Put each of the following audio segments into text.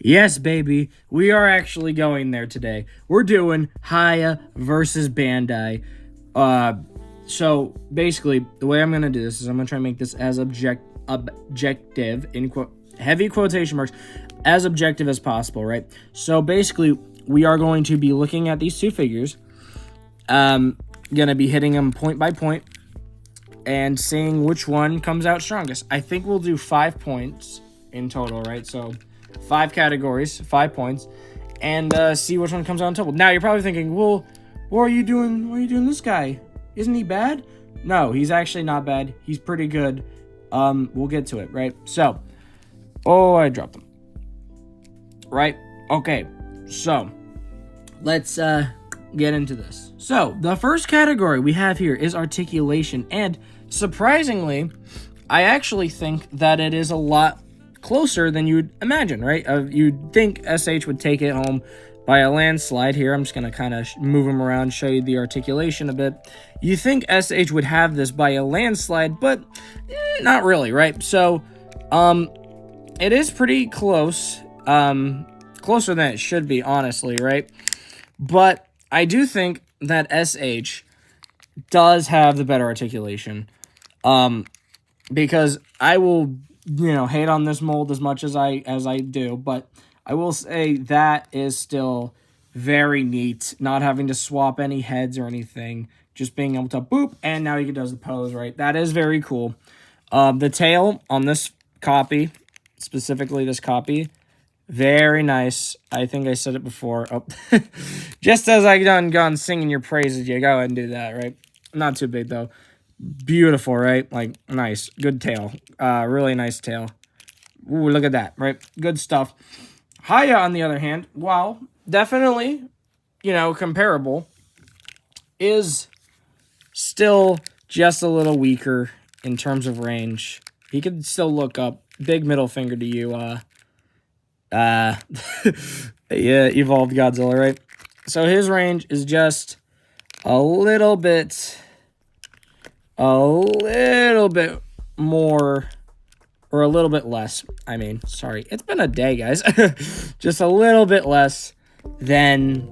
Yes, baby, we are actually going there today. We're doing Hiya versus Bandai. Uh, so basically, the way I'm gonna do this is I'm gonna try and make this as objective heavy quotation marks as objective as possible, right? So basically, we are going to be looking at these two figures. Gonna be hitting them point by point and seeing which one comes out strongest. I think we'll do 5 points in total, right? So 5 categories, 5 points, and see which one comes out on top. Now you're probably thinking, well, what are you doing? What are you doing this guy? Isn't he bad? No, he's actually not bad. He's pretty good. We'll get to it, right? So, I dropped them. Right? Okay, so let's get into this. So, the first category we have here is articulation, and surprisingly, I actually think that it is a lot closer than you'd imagine, right? You'd think SH would take it home by a landslide here. I'm just going to kind of move him around, show you the articulation a bit. You think SH would have this by a landslide, but not really, right? So, it is pretty close, closer than it should be, honestly, right? But I do think that SH does have the better articulation, because I will, hate on this mold as much as I do, but I will say that is still very neat, not having to swap any heads or anything, just being able to boop, and now he does the pose, right? That is very cool. The tail on this copy, specifically this copy, very nice. I think I said it before. Oh, just as I gone singing your praises, you go ahead and do that, right? Not too big, though. Beautiful, right? Like, nice. Good tail. Really nice tail. Ooh, look at that, right? Good stuff. Hiya, on the other hand, while definitely, comparable, is still just a little weaker in terms of range. He could still look up. Big middle finger to you, yeah, evolved Godzilla, right? So his range is just a little bit more, or a little bit less. I mean, sorry, it's been a day, guys. Just a little bit less than,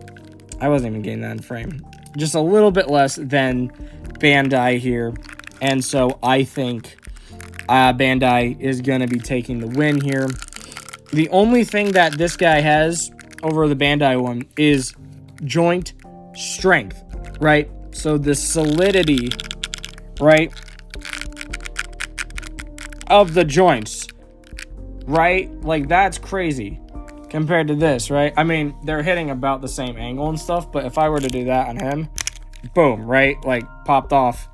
I wasn't even getting that in frame. Just a little bit less than Bandai here. And so I think Bandai is going to be taking the win here. The only thing that this guy has over the Bandai one is joint strength, right? So the solidity, right, of the joints, right? Like, that's crazy compared to this, right? I mean, they're hitting about the same angle and stuff, but if I were to do that on him, boom, right? Like, popped off.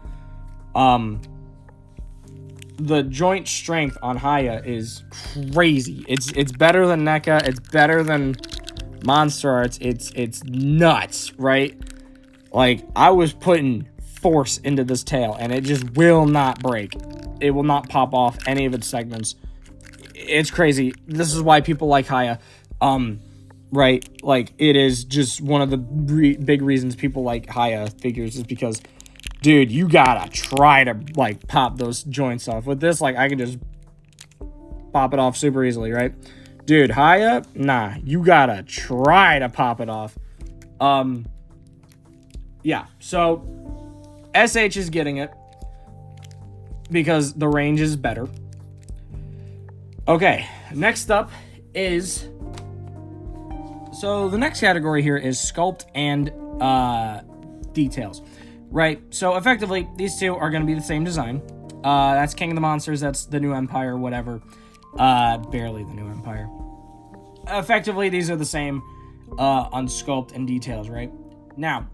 The joint strength on Hiya is crazy. It's better than NECA. It's better than Monster Arts. It's nuts, right? Like, I was putting force into this tail, and it just will not break. It will not pop off any of its segments. It's crazy. This is why people like Hiya. Right? Like, it is just one of the big reasons people like Hiya figures is because, dude, you gotta try to, like, pop those joints off. With this, like, I can just pop it off super easily, right? Dude, Hiya, nah, you gotta try to pop it off. Yeah, so SH is getting it because the range is better. Okay, next up is, so the next category here is sculpt and details. Right, so effectively, these two are going to be the same design. That's King of the Monsters, that's the New Empire, whatever. Barely the New Empire. Effectively, these are the same on sculpt and details, right? Now,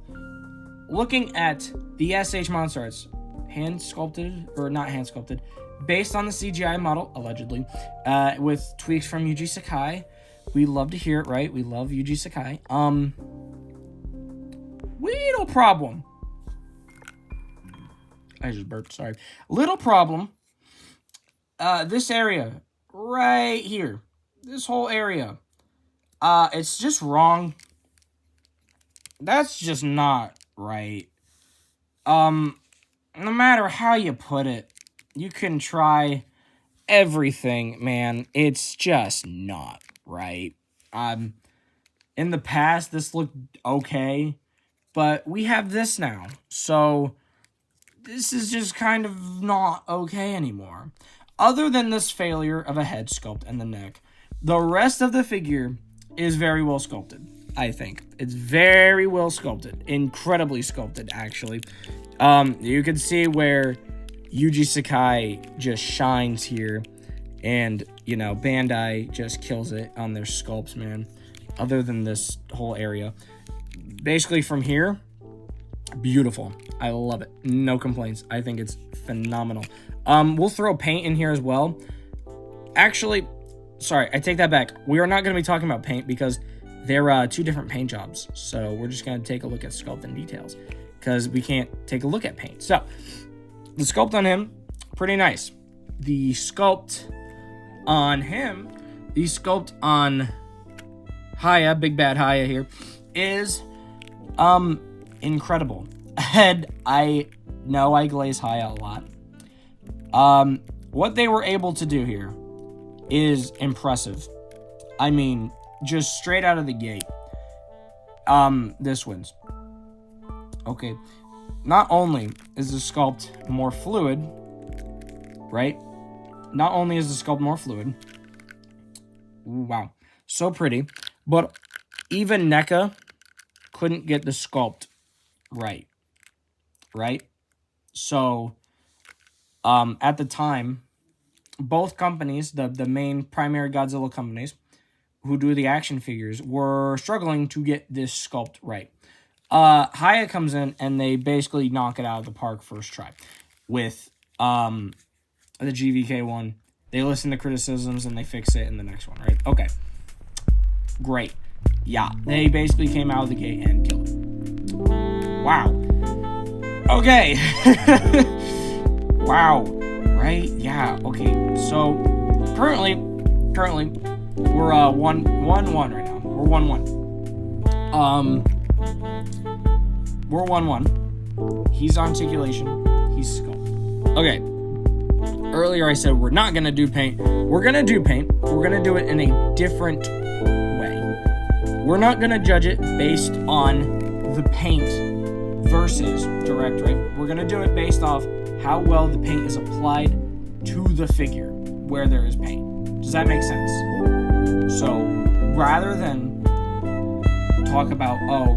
looking at the SH Monster Arts, hand-sculpted, or not hand-sculpted, based on the CGI model, allegedly, with tweaks from Yuji Sakai. We love to hear it, right? We love Yuji Sakai. Little problem. I just burped, sorry. Little problem. This area, right here. This whole area. It's just wrong. That's just not right. No matter how you put it, you can try everything, man. It's just not right. In the past, this looked okay, but we have this now. So this is just kind of not okay anymore. Other than this failure of a head sculpt and the neck, the rest of the figure is very well sculpted, I think. It's very well sculpted. Incredibly sculpted, actually. You can see where Yuji Sakai just shines here. And, you know, Bandai just kills it on their sculpts, man. Other than this whole area. Basically, from here, beautiful. I love it. No complaints. I think it's phenomenal. We'll throw paint in here as well. Actually, sorry, I take that back. We are not going to be talking about paint because they're two different paint jobs. So we're just going to take a look at sculpt and details because we can't take a look at paint. So the sculpt on him, pretty nice. The sculpt on him, the sculpt on Hiya, Big Bad Hiya here, is incredible. And I know I glaze Hiya a lot. What they were able to do here is impressive. I mean, just straight out of the gate. This wins. Okay. Not only is the sculpt more fluid, right? Not only is the sculpt more fluid. Wow. So pretty. But even NECA couldn't get the sculpt right. Right? So, at the time, both companies, the main primary Godzilla companies who do the action figures, were struggling to get this sculpt right. Hiya comes in and they basically knock it out of the park first try with the GVK one. They listen to criticisms and they fix it in the next one, right? Okay. Great. Yeah, they basically came out of the gate and killed it. Wow. Okay. Wow. Right? Yeah. Okay. So currently, we're 1-1 right now. We're 1-1. We're 1-1. He's articulation. He's sculpt. Okay. Earlier I said we're not gonna do paint. We're gonna do paint. We're gonna do it in a different way. We're not gonna judge it based on the paint versus direct, right? We're gonna do it based off how well the paint is applied to the figure where there is paint. Does that make sense? So rather than talk about, oh,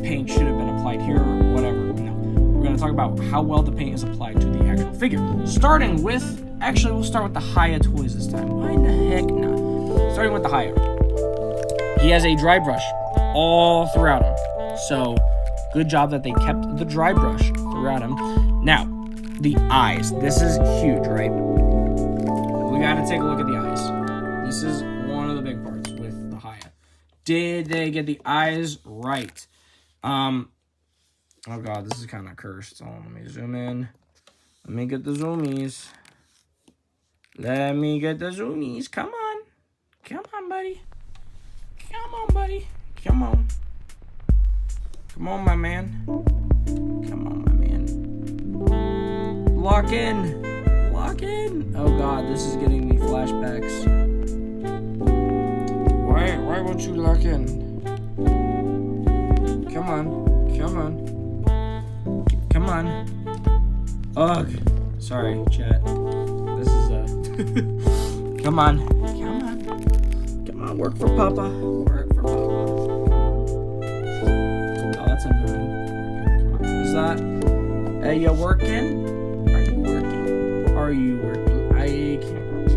paint should have been applied here or whatever, no. We're going to talk about how well the paint is applied to the actual figure. Starting with, actually we'll start with the Hiya toys this time. Why in the heck not? Starting with the Hiya. He has a dry brush all throughout him. So good job that they kept the dry brush throughout him. Now, the eyes. This is huge, right? We got to take a look at the eyes. This is one of the big parts with the Hiya. Did they get the eyes right? Oh god, this is kind of cursed. So let me zoom in. Let me get the zoomies. Let me get the zoomies. Come on. Come on, buddy. Come on, buddy. Come on. Come on, my man. Come on, my man. Lock in. Lock in. Oh god, this is getting me flashbacks. Why won't you lock in? Come on. Come on. Come on. Ugh. Sorry, chat. This is Come on. Come on. Come on, work for Papa. Work for Papa. Oh, that's annoying. Come on. Is that... Are you working? Are you working? Are you working? I can't work so.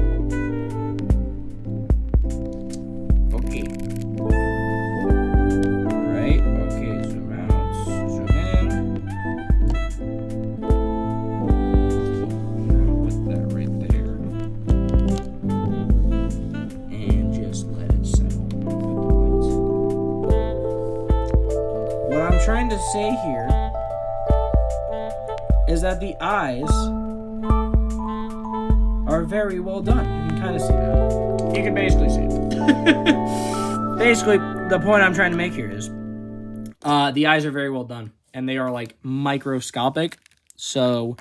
Okay. Right. Okay, zoom out. Zoom in. Now put that right there. And just let it settle. What I'm trying to say here is that the eyes are very well done. You can kind of see that. You can basically see it. Basically, the point I'm trying to make here is the eyes are very well done. And they are, like, microscopic. So,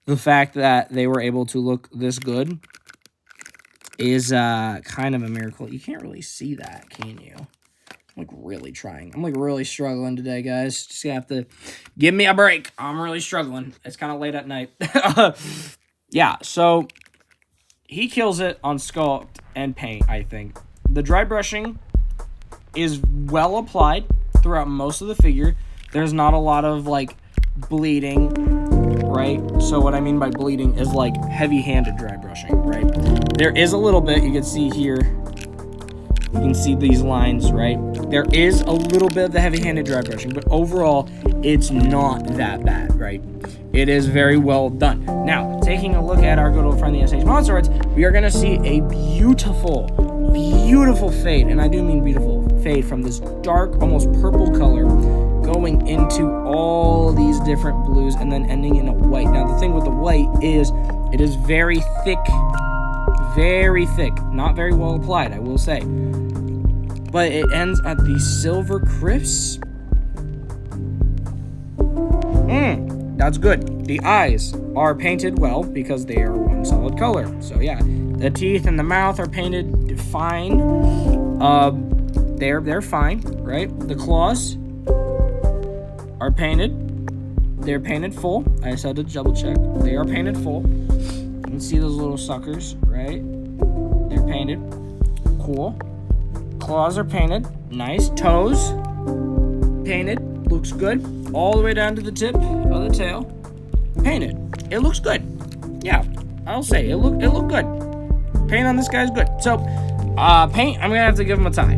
the fact that they were able to look this good is kind of a miracle. You can't really see that, can you? I'm like really trying. I'm like really struggling today, guys. Just gonna have to give me a break. I'm really struggling. It's kind of late at night. Yeah, so he kills it on sculpt and paint, I think. The dry brushing is well applied throughout most of the figure. There's not a lot of, like, bleeding, right? So what I mean by bleeding is, like, heavy-handed dry brushing, right? There is a little bit. You can see here. You can see these lines, right? There is a little bit of the heavy-handed dry brushing, but overall, it's not that bad, right? It is very well done. Now, taking a look at our good old friend, the SH Monster Arts, we are going to see a beautiful fade, and I do mean beautiful fade, from this dark, almost purple color going into all these different blues and then ending in a white. Now, the thing with the white is it is very thick, not very well applied, I will say. But it ends at the silver crisp. That's good. The eyes are painted well because they are one solid color. So yeah, the teeth and the mouth are painted fine. They're fine, right? The claws are painted. They're painted full. I just had to double check. They are painted full. You can see those little suckers, right? They're painted. Cool. Claws are painted. Nice. Toes painted. Looks good. All the way down to the tip of the tail. Painted. It looks good. Yeah, I'll say it looked good. Paint on this guy's good. So, paint, I'm gonna have to give them a tie.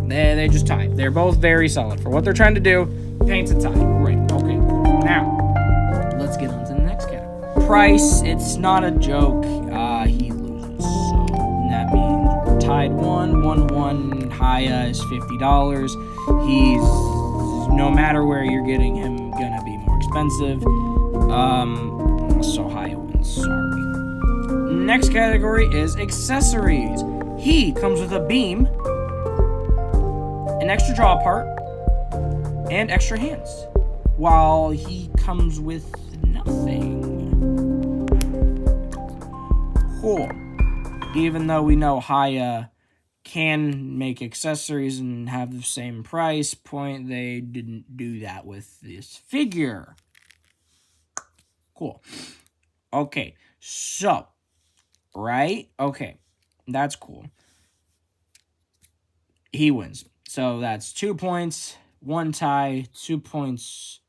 They just tie. They're both very solid for what they're trying to do. Paint's a tie. Great. Okay. Now, let's get on to the next category. Price. It's not a joke. He loses. So that means we're tied 1-1-1. Hiya is $50. He's, no matter where you're getting him, gonna be more expensive. So Hiya wins. Sorry. Next category is accessories. He comes with a beam, an extra jaw part, and extra hands, while he comes with nothing. Cool. Even though we know Hiya can make accessories and have the same price point, they didn't do that with this figure. Cool. Okay, so, right? Okay, that's cool. He wins. So that's 2 points, 1 tie, 2 points,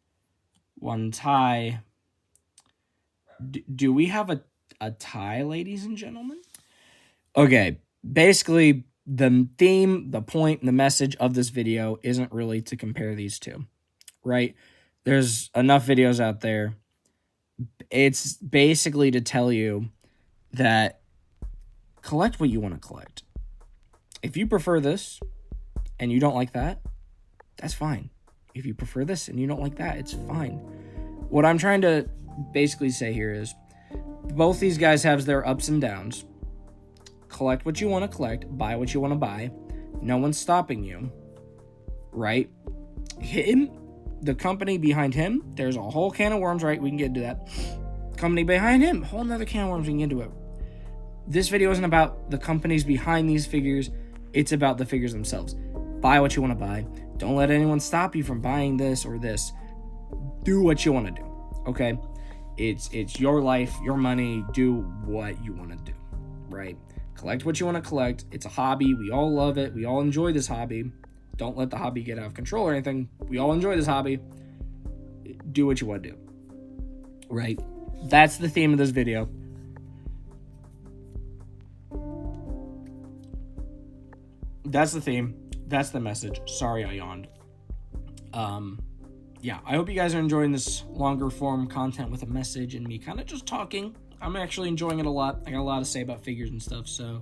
1 tie. Do we have a tie, ladies and gentlemen? Okay, basically, the theme, the point, the message of this video isn't really to compare these two, right? There's enough videos out there. It's basically to tell you that collect what you want to collect. If you prefer this and you don't like that, that's fine. If you prefer this and you don't like that, it's fine. What I'm trying to basically say here is both these guys have their ups and downs. Collect what you want to collect, buy what you want to buy. No one's stopping you, right? Him, the company behind him, there's a whole can of worms, right? We can get into that. Company behind him, whole nother can of worms, we can get into it. This video isn't about the companies behind these figures. It's about the figures themselves. Buy what you want to buy. Don't let anyone stop you from buying this or this. Do what you want to do, okay? It's your life, your money. Do what you want to do, right? Collect what you want to collect. It's a hobby. We all love it. We all enjoy this hobby. Don't let the hobby get out of control or anything. We all enjoy this hobby. Do what you want to do, right? That's the theme of this video. That's the theme. That's the message. Sorry I yawned. Yeah, I hope you guys are enjoying this longer form content with a message and me kind of just talking. I'm actually enjoying it a lot. I got a lot to say about figures and stuff, so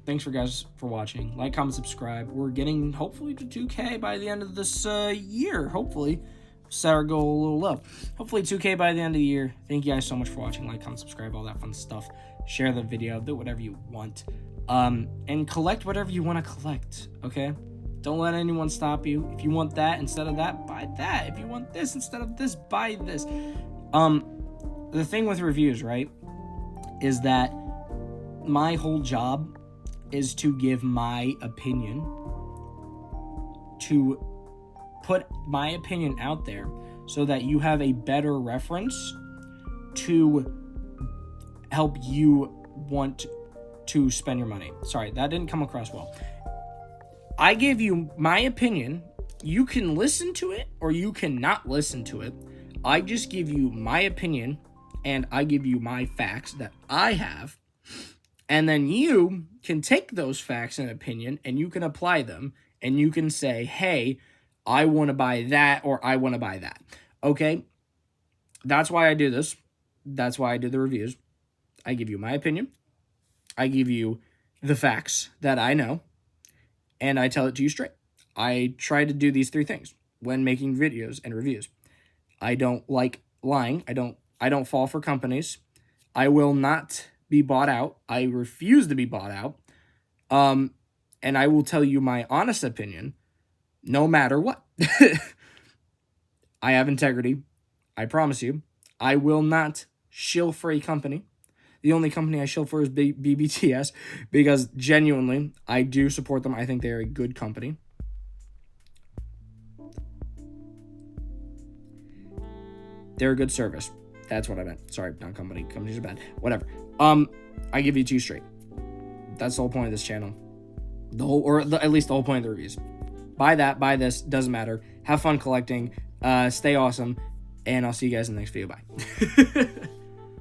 thanks for guys for watching. Like, comment, subscribe. We're getting hopefully to 2K by the end of this year. Hopefully. Set our goal a little low. Hopefully 2K by the end of the year. Thank you guys so much for watching. Like, comment, subscribe, all that fun stuff. Share the video. Do whatever you want. And collect whatever you want to collect, okay? Don't let anyone stop you. If you want that instead of that, buy that. If you want this instead of this, buy this. The thing with reviews, right, is that my whole job is to give my opinion, to put my opinion out there so that you have a better reference to help you want to spend your money. Sorry, that didn't come across well. I give you my opinion. You can listen to it or you cannot listen to it. I just give you my opinion and I give you my facts that I have. And then you can take those facts and opinion and you can apply them and you can say, hey, I want to buy that or I want to buy that. Okay? That's why I do this. That's why I do the reviews. I give you my opinion. I give you the facts that I know. And I tell it to you straight. I try to do these three things when making videos and reviews. I don't like lying. I don't fall for companies. I will not be bought out. I refuse to be bought out. And I will tell you my honest opinion no matter what. I have integrity. I promise you. I will not shill for a company. The only company I shill for is BBTS because genuinely, I do support them. I think they're a good company. They're a good service. That's what I meant. Sorry, not company. Companies are bad. Whatever. I give you two straight. That's the whole point of this channel. At least the whole point of the reviews. Buy that, buy this, doesn't matter. Have fun collecting. Stay awesome. And I'll see you guys in the next video. Bye.